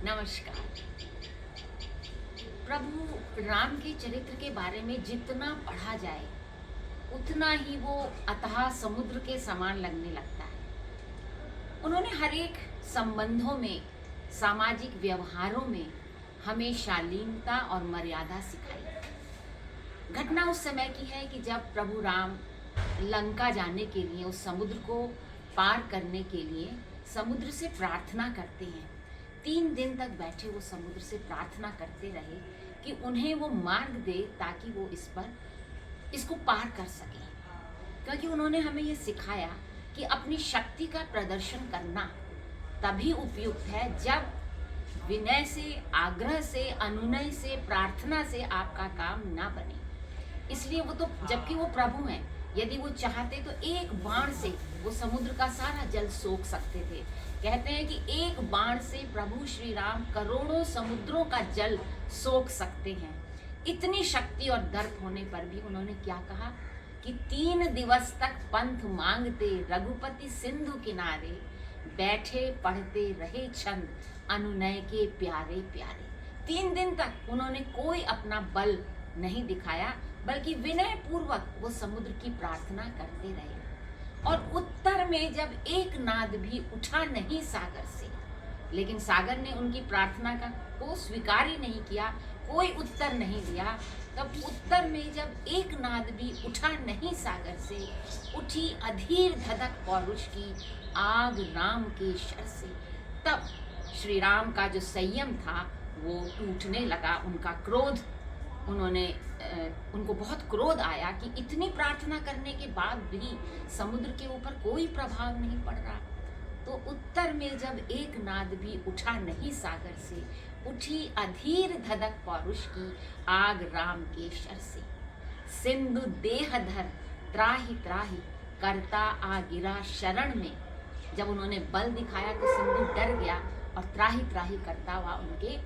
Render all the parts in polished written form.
नमस्कार। प्रभु राम के चरित्र के बारे में जितना पढ़ा जाए उतना ही वो अथाह समुद्र के समान लगने लगता है। उन्होंने हर एक संबंधों में, सामाजिक व्यवहारों में हमें शालीनता और मर्यादा सिखाई। घटना उस समय की है कि जब प्रभु राम लंका जाने के लिए, उस समुद्र को पार करने के लिए समुद्र से प्रार्थना करते हैं। 3 दिन तक बैठे वो समुद्र से प्रार्थना करते रहे कि उन्हें वो मार्ग दे ताकि वो इसको पार कर सके। क्योंकि उन्होंने हमें ये सिखाया कि अपनी शक्ति का प्रदर्शन करना तभी उपयुक्त है जब विनय से, आग्रह से, अनुनय से, प्रार्थना से आपका काम ना बने। इसलिए वो तो, जबकि वो प्रभु हैं, यदि वो चाहते तो एक बाण से वो समुद्र का सारा जल सोख सकते थे। कहते हैं कि एक बाण से प्रभु श्री राम करोड़ों समुद्रों का जल सोख सकते हैं। इतनी शक्ति और दर्प होने पर भी उन्होंने क्या कहा कि 3 दिवस तक पंथ मांगते रघुपति सिंधु किनारे, बैठे पढ़ते रहे छंद अनुनय के प्यारे प्यारे। 3 दिन तक उन्होंने कोई अपना बल नहीं दिखाया, बल्कि विनय पूर्वक वो समुद्र की प्रार्थना करते रहे। और उत्तर में जब एक नाद भी उठा नहीं सागर से, लेकिन सागर ने उनकी प्रार्थना को स्वीकार ही नहीं किया, कोई उत्तर नहीं दिया। तब उत्तर में जब एक नाद भी उठा नहीं सागर से, उठी अधीर धधक पौरुष की आग राम के शर से। तब श्री राम का जो संयम था वो टूटने लगा। उनका क्रोध, उनको बहुत क्रोध आया कि इतनी प्रार्थना करने के बाद भी समुद्र के ऊपर कोई प्रभाव नहीं पड़ रहा। तो उत्तर में जब एक नाद भी उठा नहीं सागर से, उठी अधीर धधक पौरुष की आग राम के शर से। सिंधु देह धर त्राहि त्राहि करता आ गिरा शरण में। जब उन्होंने बल दिखाया तो सिंधु डर गया और त्राहि त्राहि करता हुआ उनके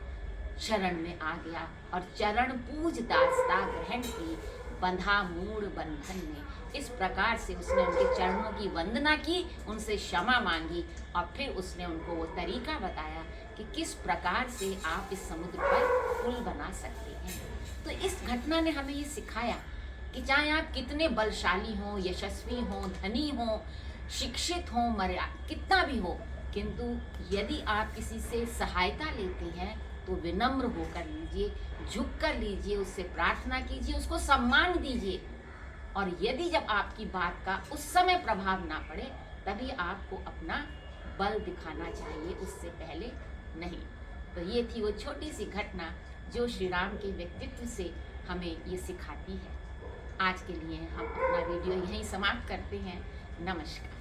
शरण में आ गया। और चरण पूज दासता ग्रहण की, बंधा मूढ़ बंधन में। इस प्रकार से उसने उनके चरणों की वंदना की, उनसे क्षमा मांगी और फिर उसने उनको वो तरीका बताया कि किस प्रकार से आप इस समुद्र पर पुल बना सकते हैं। तो इस घटना ने हमें ये सिखाया कि चाहे आप कितने बलशाली हों, यशस्वी हों, धनी हों, शिक्षित हों, मर्यादा कितना भी हो, किंतु यदि आप किसी से सहायता लेते हैं तो विनम्र होकर लीजिए, झुक कर लीजिए, उससे प्रार्थना कीजिए, उसको सम्मान दीजिए। और यदि जब आपकी बात का उस समय प्रभाव ना पड़े तभी आपको अपना बल दिखाना चाहिए, उससे पहले नहीं। तो ये थी वो छोटी सी घटना जो श्री राम के व्यक्तित्व से हमें ये सिखाती है। आज के लिए हम अपना वीडियो यहीं समाप्त करते हैं। नमस्कार।